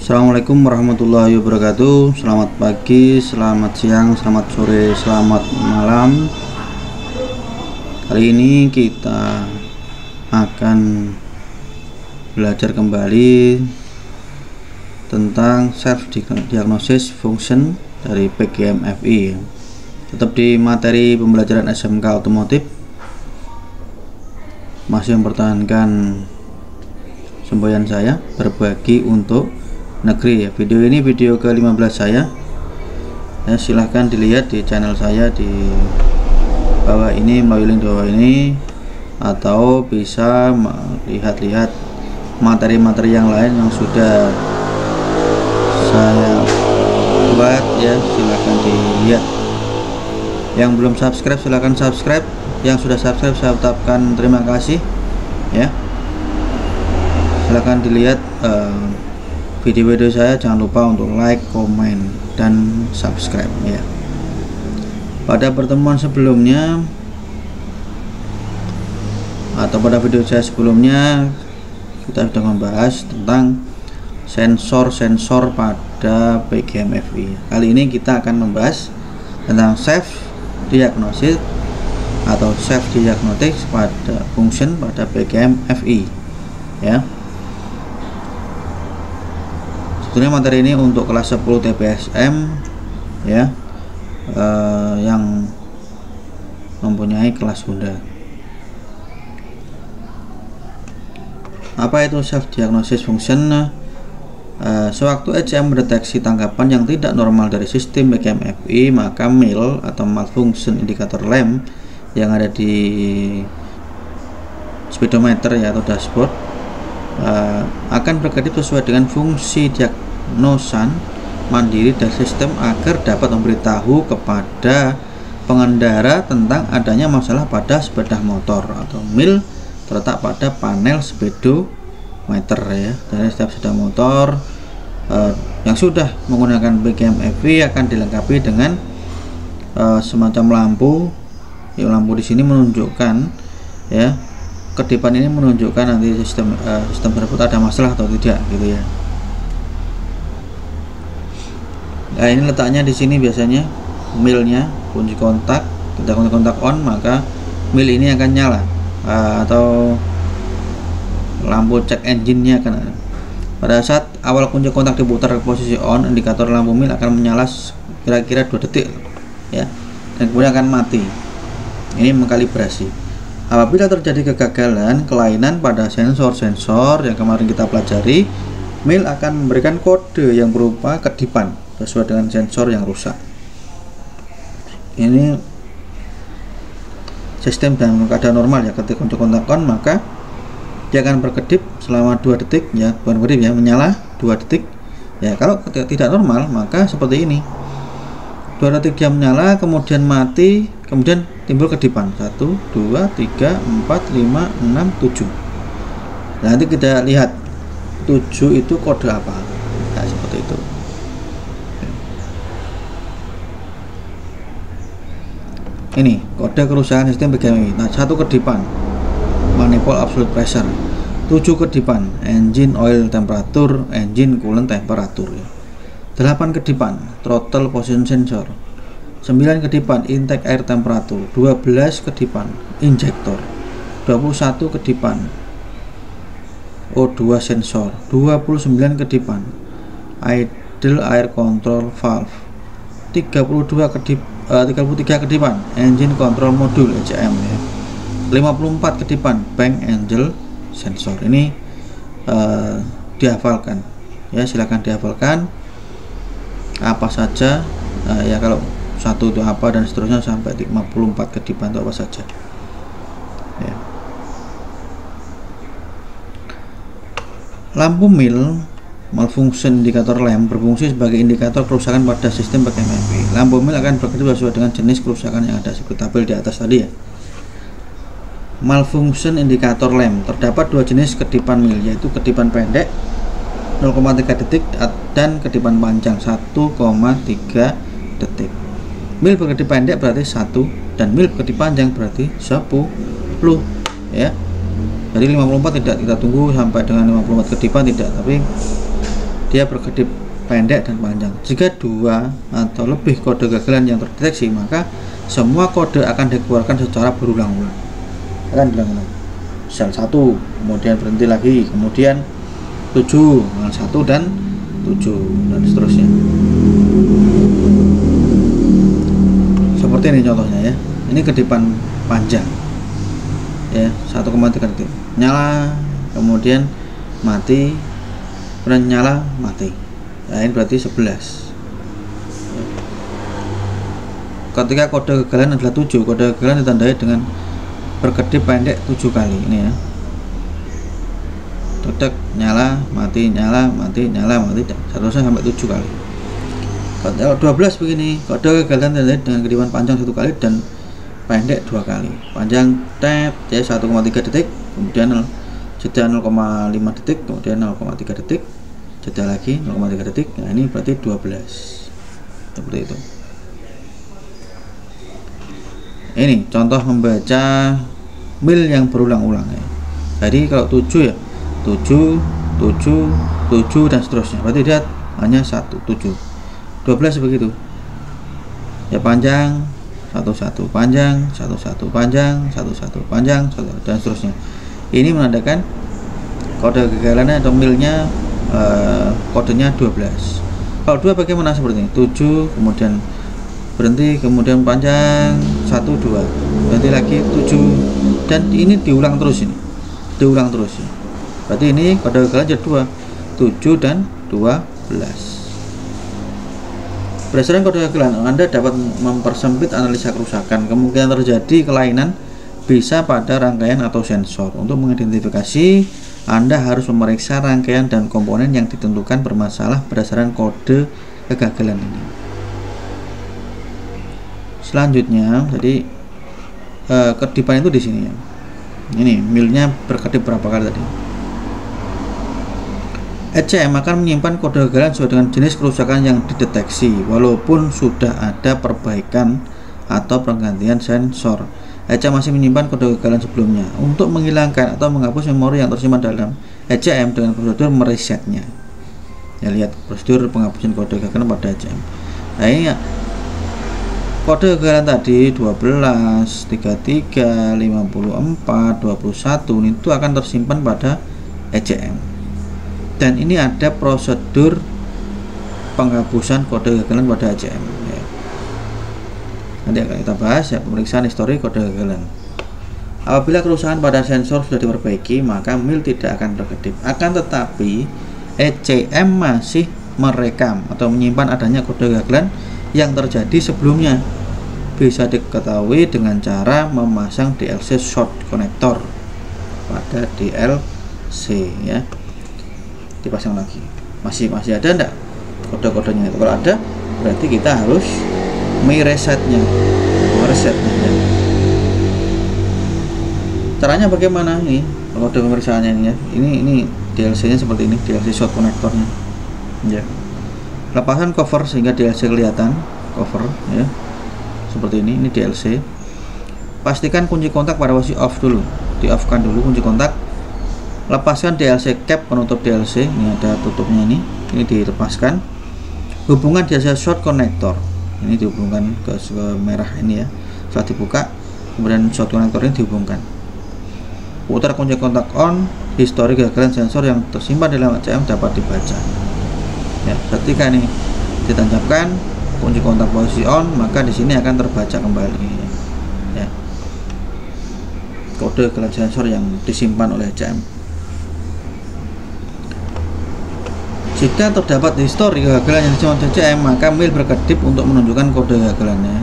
Assalamualaikum warahmatullahi wabarakatuh. Selamat pagi, selamat siang, selamat sore, selamat malam. Kali ini kita akan belajar kembali tentang self diagnosis function dari PGMFI. Tetap di materi pembelajaran SMK otomotif, masih mempertahankan semboyan saya berbagi untuk negeri ya. Video ini video ke-15 saya ya, silahkan dilihat di channel saya di bawah ini, melalui link di bawah ini, atau bisa lihat-lihat materi-materi yang lain yang sudah saya buat ya, silahkan dilihat. Yang belum subscribe silahkan subscribe, yang sudah subscribe saya ucapkan terima kasih ya. Silahkan dilihat video-video saya, jangan lupa untuk like, komen, dan subscribe ya. Pada pertemuan sebelumnya atau pada video saya sebelumnya, kita sudah membahas tentang sensor-sensor pada PGMFI. Kali ini kita akan membahas tentang self diagnosis atau self diagnostics pada function pada PGMFI ya. Sebenarnya materi ini untuk kelas 10 TPSM ya, yang mempunyai kelas Honda. Apa itu self diagnosis function? Sewaktu ECM mendeteksi tangkapan yang tidak normal dari sistem PGMFI, maka MIL atau malfunction indicator lamp yang ada di speedometer ya, atau dashboard akan berkedip sesuai dengan fungsi diagnosan mandiri dari sistem agar dapat memberitahu kepada pengendara tentang adanya masalah pada sepeda motor, atau MIL terletak pada panel speedometer ya. Dari setiap sepeda motor yang sudah menggunakan PGMFI akan dilengkapi dengan semacam lampu. Ya, lampu di sini menunjukkan ya, kedipan ini menunjukkan nanti sistem tersebut ada masalah atau tidak gitu ya. Nah, ini letaknya di sini biasanya MIL-nya, kunci kontak. Kita kunci kontak on, maka MIL ini akan nyala, atau lampu cek engine-nya akan ada. Pada saat awal kunci kontak diputar ke posisi on, indikator lampu MIL akan menyala kira-kira 2 detik ya, dan kemudian akan mati. Ini mengkalibrasi. Apabila terjadi kegagalan, kelainan pada sensor-sensor yang kemarin kita pelajari, MIL akan memberikan kode yang berupa kedipan sesuai dengan sensor yang rusak. Ini sistem dalam keadaan normal ya, ketika untuk kontak on maka dia akan berkedip selama 2 detik ya, bukan berkedip ya, menyala 2 detik ya. Kalau tidak normal maka seperti ini, 2 detik dia menyala, kemudian mati, kemudian timbul kedipan 1, 2, 3, 4, 5, 6, 7. Nanti kita lihat 7 itu kode apa ya, seperti itu. Ini kode kerusakan sistem PGMFI. Nah, 1 kedipan manifold absolute pressure, 7 kedipan engine oil temperature, engine coolant temperature ya. 8 kedipan throttle position sensor, 9 kedipan intake air temperature, 12 kedipan injektor, 21 kedipan O2 sensor, 29 kedipan idle air control valve, 33 kedipan engine control module ECM ya. 54 kedipan bank angel sensor. Ini dihafalkan ya, silakan dihafalkan apa saja ya, kalau 1 itu apa dan seterusnya sampai 54 kedipan itu apa saja ya. Lampu MIL malfunction indicator lamp berfungsi sebagai indikator kerusakan pada sistem PGMFI. Lampu MIL akan berkedip sesuai dengan jenis kerusakan yang ada, seperti tabel di atas tadi ya. Malfunction indicator lamp terdapat 2 jenis kedipan MIL, yaitu kedipan pendek 0,3 detik dan kedipan panjang 1,3 detik. MIL berkedip pendek berarti 1 dan MIL berkedip panjang berarti 10 ya. Jadi 54 tidak kita tunggu sampai dengan 54 kedipan, tidak, tapi dia berkedip pendek dan panjang. Jika 2 atau lebih kode kegagalan yang terdeteksi, maka semua kode akan dikeluarkan secara berulang-ulang. Akan berulang-ulang. Misal 1, kemudian berhenti lagi, kemudian 7, 1 dan 7 dan seterusnya. Seperti ini contohnya ya. Ini kedipan panjang. Ya, 1,3 detik. Nyala, kemudian mati, kemudian nyala, mati. Nah, ini berarti 11. Ketika kode kegagalan adalah 7, kode kegagalan ditandai dengan berkedip pendek 7 kali ini ya. Tetek, nyala, mati, nyala, mati, nyala, mati, seterusnya sampai 7 kali. Kalau 12 begini, kode kegagalan ditandai dengan kedipan panjang 1 kali dan pendek 2 kali. Panjang tab ya 1,3 detik, kemudian jeda 0,5 detik, kemudian 0,3 detik, jeda lagi 0,3 detik. Nah, ini berarti 12. Seperti itu. Ini contoh membaca mil yang berulang-ulang ya. Jadi kalau 7 ya 7, 7, 7 dan seterusnya. Berarti dia hanya 1, 7. 12 begitu. Ya panjang 11, panjang 11, panjang 11, panjang 11 dan seterusnya. Ini menandakan kode kegagalannya atau milnya kodenya 12. Kalau 2 bagaimana seperti ini? 7, kemudian berhenti, kemudian panjang 1, 2, berhenti lagi 7, dan ini diulang terus ini. Diulang terus ya. Berarti ini kode kegagalan jadi 2, 7 dan 12. Berdasarkan kode kegagalan, Anda dapat mempersempit analisa kerusakan. Kemungkinan terjadi kelainan bisa pada rangkaian atau sensor. Untuk mengidentifikasi, Anda harus memeriksa rangkaian dan komponen yang ditentukan bermasalah berdasarkan kode kegagalan ini. Selanjutnya, jadi kedipan itu di sini ya. Ini milnya berkedip berapa kali tadi. ECM akan menyimpan kode kegagalan sesuai dengan jenis kerusakan yang dideteksi, walaupun sudah ada perbaikan atau penggantian sensor. ECM masih menyimpan kode kegagalan sebelumnya untuk menghilangkan atau menghapus memori yang tersimpan dalam ECM dengan prosedur meresetnya. Ya, lihat prosedur penghapusan kode kegagalan pada ECM. Nah, ini ya, kode kegagalan tadi 12, 33, 54, 21 itu akan tersimpan pada ECM. Dan ini ada prosedur penghapusan kode kegagalan pada ECM ya. Nanti akan kita bahas ya, pemeriksaan histori kode kegagalan. Apabila kerusakan pada sensor sudah diperbaiki, maka mil tidak akan berkedip. Akan tetapi ECM masih merekam atau menyimpan adanya kode kegagalan yang terjadi sebelumnya. Bisa diketahui dengan cara memasang DLC short connector pada DLC ya. Dipasang lagi, masih ada enggak kode-kodenya itu? Kalau ada, berarti kita harus meresetnya ya. Caranya bagaimana ini kode pemeriksaannya ini ya? Ini DLC nya seperti ini, DLC short connectornya ya. Lepasan cover sehingga DLC kelihatan cover ya, seperti ini DLC. Pastikan kunci kontak pada posisi off dulu, di off kan dulu kunci kontak. Lepaskan DLC cap penutup DLC, ini ada tutupnya, ini dilepaskan. Hubungan DLC short connector, ini dihubungkan ke merah ini ya. Setelah dibuka, kemudian short connector ini dihubungkan. Putar kunci kontak on, histori kegagalan sensor yang tersimpan dalam ECM dapat dibaca ya. Ketika ini ditancapkan kunci kontak posisi on, maka di sini akan terbaca kembali ya, kode kegagalan sensor yang disimpan oleh ECM. Jika terdapat histori kegagalan yang disimpan ECM, maka mil berkedip untuk menunjukkan kode kegagalannya.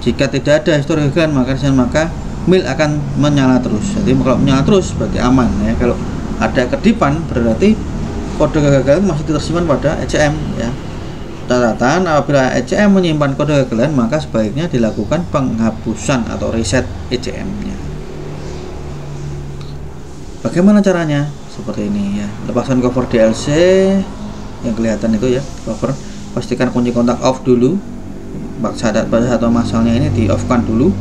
Jika tidak ada histori kegagalan, maka mil akan menyala terus. Jadi kalau menyala terus berarti aman ya. Kalau ada kedipan berarti kode kegagalan masih tersimpan pada ECM ya. Catatan, apabila ECM menyimpan kode kegagalan, maka sebaiknya dilakukan penghapusan atau reset ECM-nya. Bagaimana caranya? Seperti ini ya. Lepaskan cover DLC yang kelihatan itu ya, cover. Pastikan kunci kontak off dulu. Pada satu masalahnya ini di off kan dulu.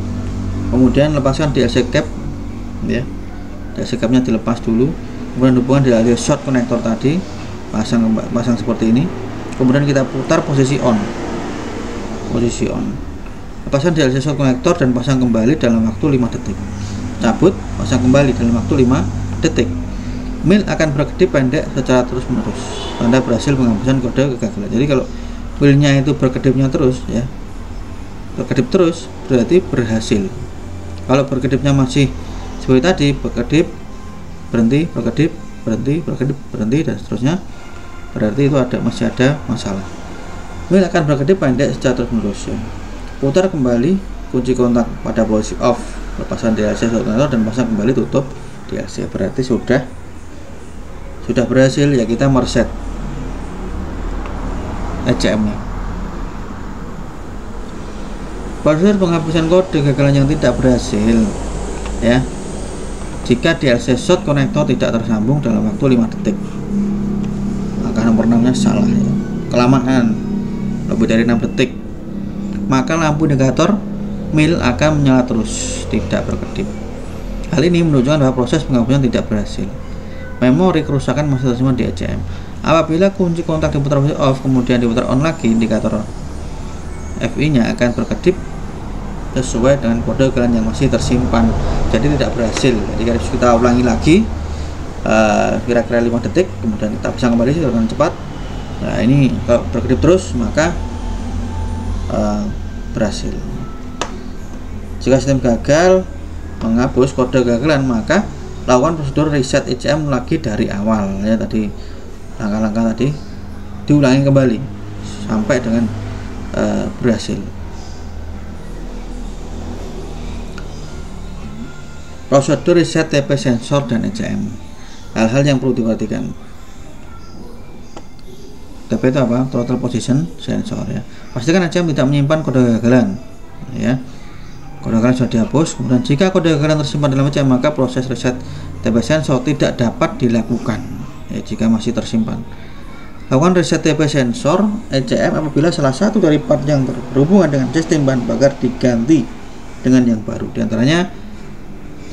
Kemudian lepaskan DLC cap ya. DLC capnya dilepas dulu. Kemudian hubungan DLC short connector tadi pasang seperti ini, kemudian kita putar posisi on, pasang DLC short konektor dan pasang kembali dalam waktu 5 detik, cabut, pasang kembali dalam waktu 5 detik. Mil akan berkedip pendek secara terus menerus, tanda berhasil penghapusan kode kegagalan. Jadi kalau milnya itu berkedipnya terus ya, berkedip terus berarti berhasil. Kalau berkedipnya masih seperti tadi, berkedip berhenti, berkedip berhenti, berkedip berhenti dan seterusnya, berarti itu masih ada masalah. Mil akan berkedip pendek secara terus menerus ya. Putar kembali kunci kontak pada posisi off, lepaskan DLC short konektor dan pasang kembali tutup DLC, berarti sudah berhasil ya. Kita mereset ECM nya. Prosedur penghapusan kode kegagalan yang tidak berhasil ya, jika DLC short konektor tidak tersambung dalam waktu 5 detik, maka nomor 6 nya salah ya. Kelamaan lebih dari 6 detik, maka lampu indikator mil akan menyala terus, tidak berkedip. Hal ini menunjukkan bahwa proses penghapusan tidak berhasil. Memori kerusakan masih tersimpan di ECM. Apabila kunci kontak diputar posisi off kemudian diputar on lagi, indikator FI nya akan berkedip sesuai dengan kode kegagalan yang masih tersimpan, jadi tidak berhasil. Jadi harus kita ulangi lagi kira-kira 5 detik, kemudian kita pasang kembali dengan cepat. Nah ini kalau berkedip terus maka berhasil. Jika sistem gagal menghapus kode kegagalan, maka lakukan prosedur reset ECM lagi dari awal ya, tadi langkah-langkah tadi diulangi kembali sampai dengan berhasil. Prosedur reset TP sensor dan ECM. Hal-hal yang perlu diperhatikan. TP itu apa? Total Position Sensor ya. Pastikan ECM tidak menyimpan kode kegagalan ya. Kode kegagalan sudah dihapus. Kemudian jika kode kegagalan tersimpan dalam ECM, maka proses reset TP sensor tidak dapat dilakukan ya, jika masih tersimpan. Lakukan reset TP sensor ECM apabila salah satu dari part yang berhubungan dengan sistem bahan bakar diganti dengan yang baru. Di antaranya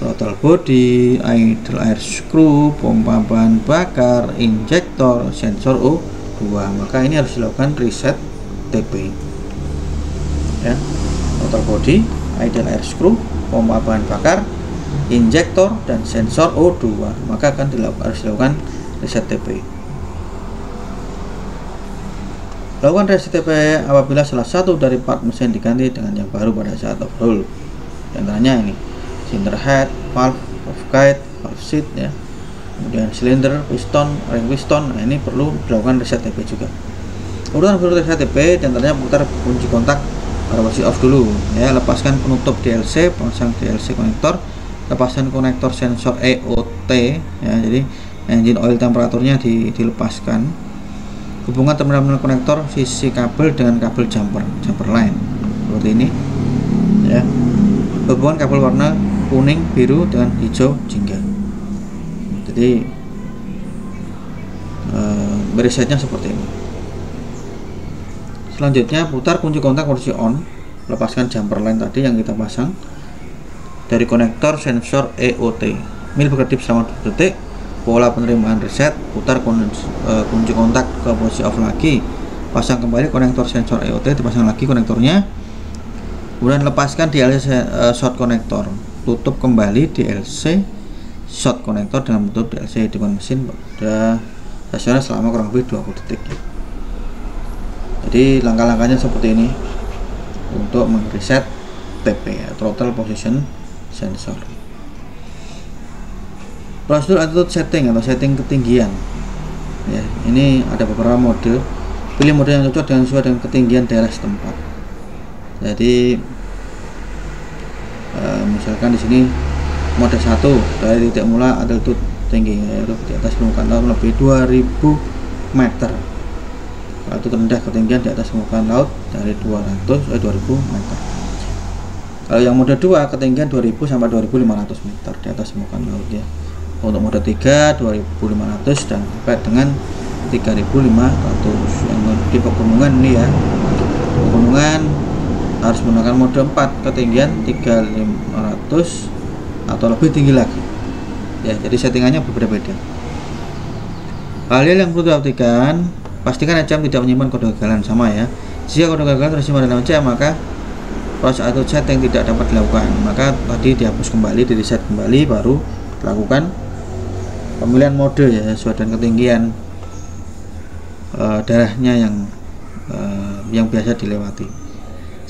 throttle body, idle air screw, pompa bahan bakar, injektor, sensor O2. Maka ini harus dilakukan reset TP ya. Throttle body, idle air screw, pompa bahan bakar, injektor dan sensor O2, maka harus dilakukan reset TP. Lakukan reset TP apabila salah satu dari part mesin diganti dengan yang baru pada saat overhaul. Di antaranya ini cylinder head, valve, valve guide, valve seat ya, kemudian silinder, piston, ring piston. Nah ini perlu dilakukan reset TP juga. Urutan reset TP di antaranya putar kunci kontak pada posisi off dulu ya, lepaskan penutup DLC, pasang DLC konektor, lepaskan konektor sensor EOT ya, jadi engine oil temperaturnya dilepaskan. Hubungan terminal konektor sisi kabel dengan kabel jumper line seperti ini ya. Hubungan kabel warna kuning, biru dengan hijau jingga. Jadi resetnya seperti ini. Selanjutnya putar kunci kontak posisi on, lepaskan jumper line tadi yang kita pasang dari konektor sensor EOT. Mil berkedip selama 2 detik. Pola penerimaan reset, putar kunci kontak ke posisi off lagi, pasang kembali konektor sensor EOT, dipasang lagi konektornya, kemudian lepaskan DLC short konektor, tutup kembali DLC short konektor dengan menutup DLC dengan mesin pada stasioner selama kurang lebih 20 detik. Jadi langkah-langkahnya seperti ini untuk mereset TP ya, Throttle Position Sensor. Prosedur attitude setting atau setting ketinggian ya, ini ada beberapa mode. Pilih mode yang cocok dengan sesuai dengan ketinggian daerah setempat. Jadi misalkan di sini mode 1 dari titik mula altitude tinggi yaitu di atas permukaan laut lebih 2000 meter. Kalau itu rendah ketinggian di atas permukaan laut dari 2000 meter. Kalau yang mode 2 ketinggian 2000 sampai 2500 meter di atas permukaan laut ya. Untuk mode 3 2500 dan sampai dengan 3500. Yang di pegunungan ini ya, pegunungan harus menggunakan mode 4 ketinggian 3500 atau lebih tinggi lagi ya. Jadi settingannya berbeda-beda. Hal yang perlu diperhatikan, pastikan ECM tidak menyimpan kode kegagalan, sama ya. Jika kode kegagalan tersimpan dalam ECM, maka proses auto setting tidak dapat dilakukan. Maka tadi dihapus kembali, di reset kembali, baru lakukan pemilihan mode ya, sesuai dengan ketinggian darahnya yang biasa dilewati.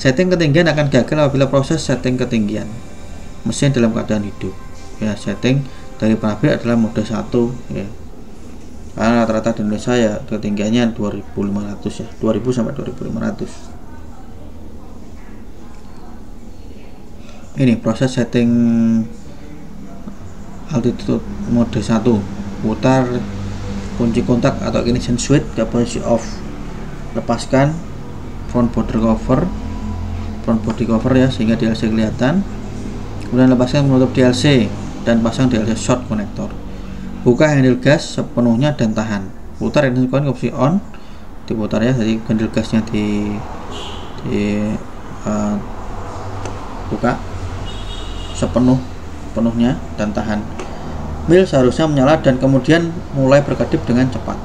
Setting ketinggian akan gagal apabila proses setting ketinggian mesin dalam keadaan hidup ya. Setting dari pabrik adalah mode 1 ya, karena rata-rata di Indonesia ya ketinggiannya 2500 ya, 2000 sampai 2500. Ini proses setting altitude mode 1, putar kunci kontak atau ignition switch ke posisi off, lepaskan front body cover ya sehingga DLC kelihatan, kemudian lepaskan penutup DLC dan pasang DLC short connector. Buka handle gas sepenuhnya dan tahan, putar ignition coil ke posisi on, diputar ya, jadi handle gasnya buka sepenuhnya dan tahan. Mil seharusnya menyala dan kemudian mulai berkedip dengan cepat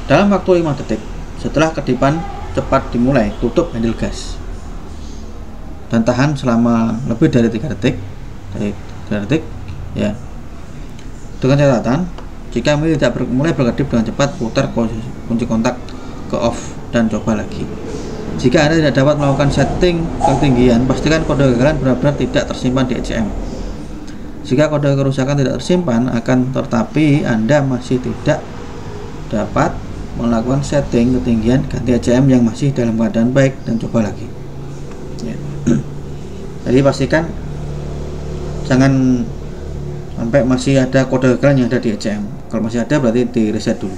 dalam waktu 5 detik. Setelah kedipan cepat dimulai, tutup handle gas dan tahan selama lebih dari 3 detik ya. Dengan catatan, jika mil tidak mulai berkedip dengan cepat, putar kunci kontak ke off dan coba lagi. Jika Anda tidak dapat melakukan setting ketinggian, pastikan kode kegagalan benar-benar tidak tersimpan di ECM. Jika kode kerusakan tidak tersimpan, tetapi Anda masih tidak dapat melakukan setting ketinggian, ganti ECM yang masih dalam keadaan baik dan coba lagi ya. Jadi pastikan jangan sampai masih ada kode kegagalan yang ada di ECM. Kalau masih ada berarti di reset dulu.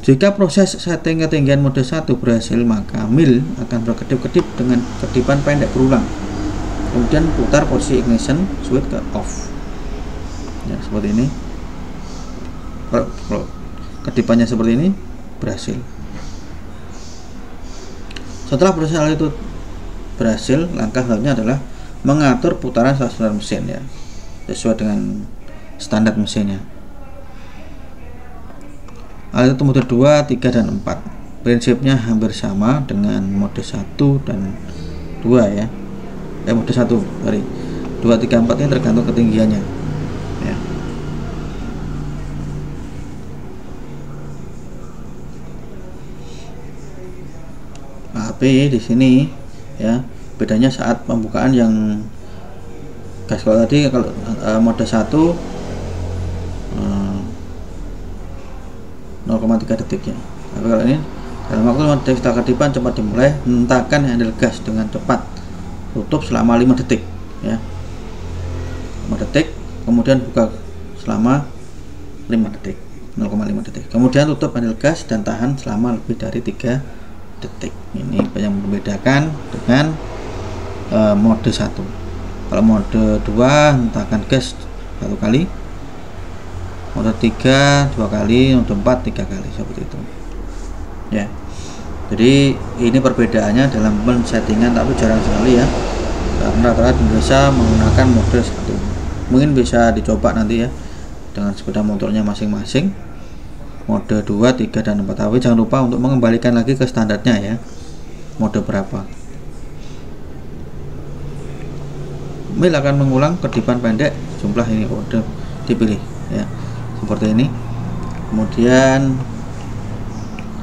Jika proses setting ketinggian mode 1 berhasil, maka mil akan berkedip-kedip dengan kedipan pendek berulang. Kemudian putar posisi ignition switch ke off. Ya, seperti ini. Kalau kedipannya seperti ini, berhasil. Setelah proses hal itu berhasil, langkah selanjutnya adalah mengatur putaran saluran mesin ya, sesuai dengan standar mesinnya. Altitude mode 2, 3, dan 4 prinsipnya hampir sama dengan mode 1 dan 2 ya. Mode 1 dari 2, 3, 4 ini tergantung ketinggiannya ya. Tapi di sini ya bedanya saat pembukaan yang gas. Kalau tadi kalau mode 1 0,3 detik ya. Tapi kalau ini dalam waktu 5 detik setelah kedipan cepat dimulai, hentakan handle gas dengan cepat, tutup selama 5 detik ya, 5 detik, kemudian buka selama 5 detik, 0,5 detik, kemudian tutup handle gas dan tahan selama lebih dari 3 detik. Ini yang membedakan dengan mode 1. Kalau mode 2 hentakan gas 1 kali, mode 3 2 kali, mode 4 3 kali, seperti itu ya. Jadi ini perbedaannya dalam settingan, tapi jarang sekali ya, karena rata-rata bisa menggunakan mode 1. Mungkin bisa dicoba nanti ya dengan sepeda motornya masing-masing, mode 2, 3, dan 4. Tapi jangan lupa untuk mengembalikan lagi ke standarnya ya, mode berapa. Mil akan mengulang kedipan pendek, jumlah ini kode dipilih ya, seperti ini. Kemudian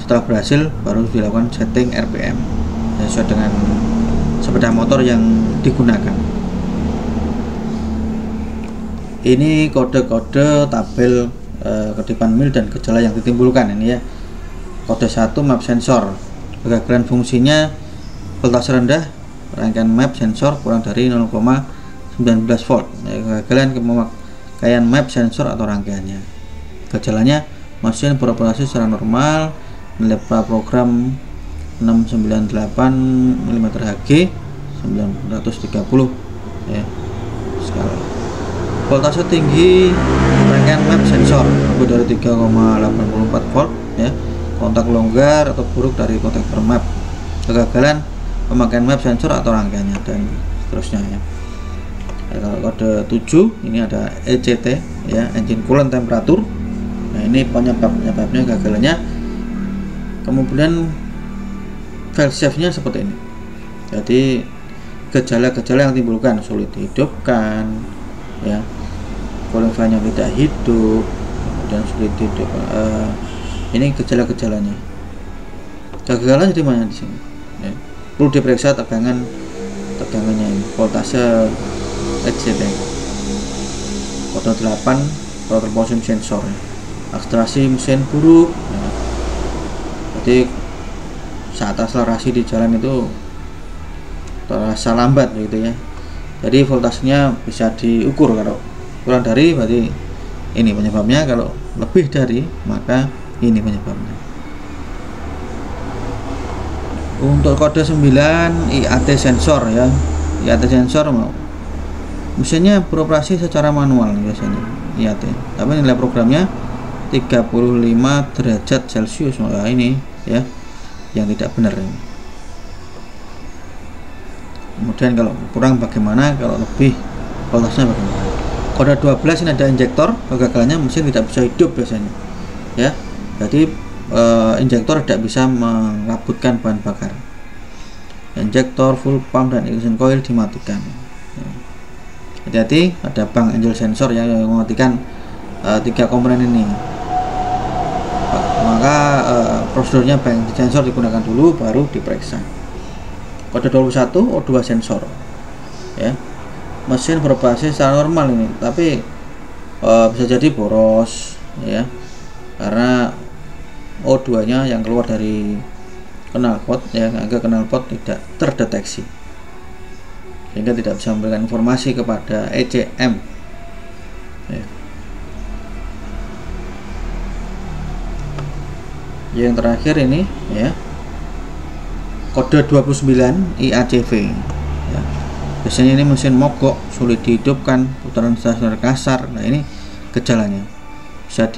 setelah berhasil baru dilakukan setting RPM sesuai dengan sepeda motor yang digunakan. Ini kode-kode tabel kedipan mil dan gejala yang ditimbulkan ini ya. Kode 1 map sensor, kegagalan fungsinya voltase rendah, rangkaian map sensor kurang dari 0,19 volt ya, kegagalan pemakaian map sensor atau rangkaiannya. Gejalanya mesin beroperasi secara normal, nilai program 698 mm/Hg 930 ya skala. Voltase tinggi rangkaian map sensor lebih dari 3,84 volt ya. Kontak longgar atau buruk dari kontaktor map. Kegagalan pemakaian map sensor atau rangkaiannya dan seterusnya ya. Kalau kode 7 ini ada ECT ya, engine coolant temperatur. Nah, ini penyebabnya gagalnya. Kemudian fail safe-nya seperti ini. Jadi gejala-gejala yang timbulkan sulit dihidupkan, ya, cooling fan-nya tidak hidup, dan sulit hidup. Ini gejala-gejalanya. Kegagalan di mana di sini? Ya. Perlu diperiksa tegangannya ini, voltase ECT, kode 8 throttle position sensor, akselerasi mesin buruk. Ya. Jadi saat akselerasi di jalan itu terasa lambat gitu ya. Jadi voltasenya bisa diukur, kalau kurang dari berarti ini penyebabnya, kalau lebih dari maka ini penyebabnya. Untuk kode 9 IAT sensor ya, IAT sensor mesinnya beroperasi secara manual biasanya IAT, tapi nilai programnya 35 derajat Celcius. Nah, ini ya yang tidak benar ini. Kemudian kalau kurang bagaimana, kalau lebih voltasenya bagaimana. Kode 12 ini ada injektor, kegagalannya mesin tidak bisa hidup biasanya ya. Jadi injektor tidak bisa melabutkan bahan bakar. Injektor, full pump, dan ignition coil dimatikan. Hati-hati, ada bank angel sensor yang mematikan 3 komponen ini. Maka prosedurnya bank sensor digunakan dulu, baru diperiksa. Kode 21 O2 sensor ya, mesin beroperasi secara normal ini, tapi bisa jadi boros ya, karena O2 nya yang keluar dari knalpot ya, agar knalpot tidak terdeteksi sehingga tidak bisa memberikan informasi kepada ECM ya. Yang terakhir ini ya, kode 29 IACV ya. Biasanya ini mesin mogok, sulit dihidupkan, putaran stasioner kasar. Nah, ini gejalanya bisa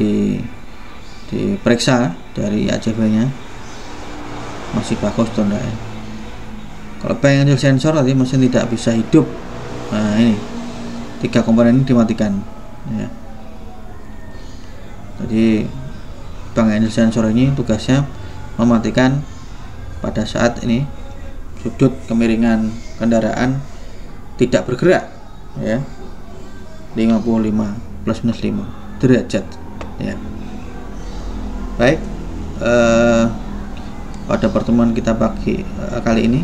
diperiksa dari IACV nya masih bagus atau enggak ya. Kalau bank angel sensor tadi mesin tidak bisa hidup. Nah, ini 3 komponen ini dimatikan ya. Jadi bank angel sensor ini tugasnya mematikan pada saat ini sudut kemiringan kendaraan tidak bergerak ya, 55 plus minus 5 derajat ya. Baik, pada pertemuan kita pagi kali ini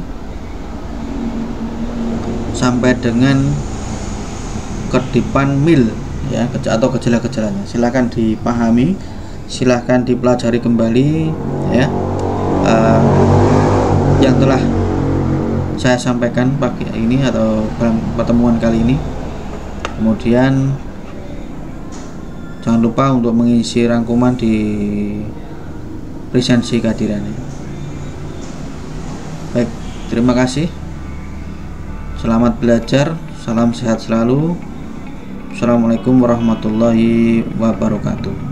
sampai dengan kedipan mil ya, atau gejala-gejalanya silahkan dipahami, silahkan dipelajari kembali ya, yang telah saya sampaikan pagi ini atau dalam pertemuan kali ini. Kemudian jangan lupa untuk mengisi rangkuman di lisensi kehadirannya. Baik, terima kasih, selamat belajar, salam sehat selalu. Assalamualaikum warahmatullahi wabarakatuh.